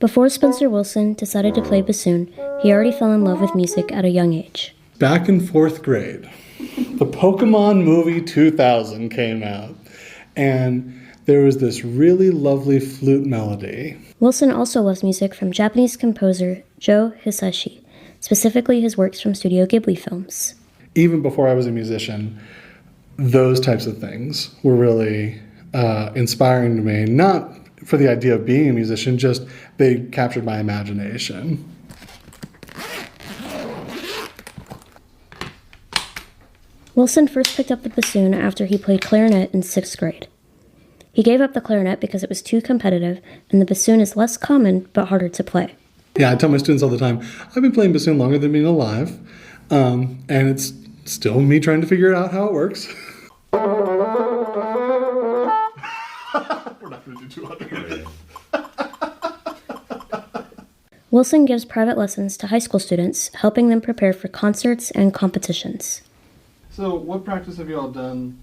Before Spencer Wilson decided to play bassoon, he already fell in love with music at a young age. Back in 4th grade, the Pokémon movie 2000 came out, and there was this really lovely flute melody. Wilson also loves music from Japanese composer Joe Hisaishi, specifically his works from Studio Ghibli films. Even before I was a musician, those types of things were really inspiring to me, not for the idea of being a musician, just they captured my imagination. Wilson first picked up the bassoon after he played clarinet in 6th grade. He gave up the clarinet because it was too competitive, and the bassoon is less common but harder to play. Yeah, I tell my students all the time, I've been playing bassoon longer than being alive, and it's still me trying to figure out how it works. We're not going to do 200. Wilson gives private lessons to high school students, helping them prepare for concerts and competitions. So, what practice have you all done?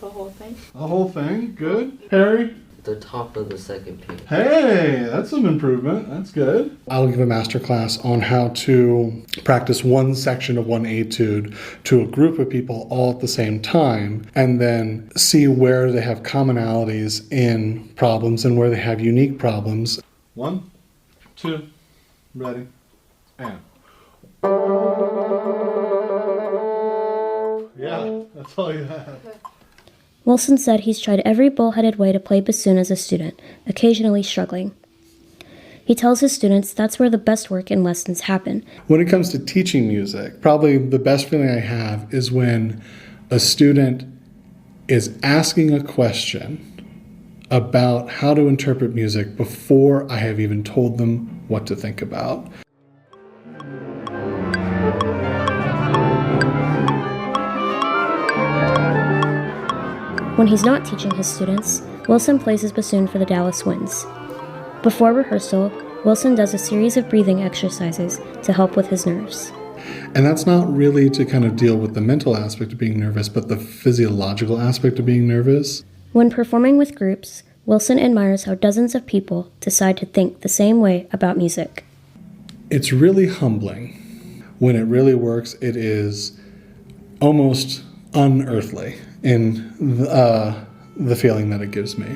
The whole thing. The whole thing? Good. Harry? The top of the 2nd page. Hey, that's some improvement. That's good. I'll give a master class on how to practice one section of one etude to a group of people all at the same time, and then see where they have commonalities in problems and where they have unique problems. 1, 2, ready, and. Yeah, that's all you have. Wilson said he's tried every bullheaded way to play bassoon as a student, occasionally struggling. He tells his students that's where the best work and lessons happen. When it comes to teaching music, probably the best feeling I have is when a student is asking a question about how to interpret music before I have even told them what to think about. When he's not teaching his students, Wilson plays his bassoon for the Dallas Winds. Before rehearsal, Wilson does a series of breathing exercises to help with his nerves. And that's not really to kind of deal with the mental aspect of being nervous, but the physiological aspect of being nervous. When performing with groups, Wilson admires how dozens of people decide to think the same way about music. It's really humbling. When it really works, it is almost unearthly in the feeling that it gives me.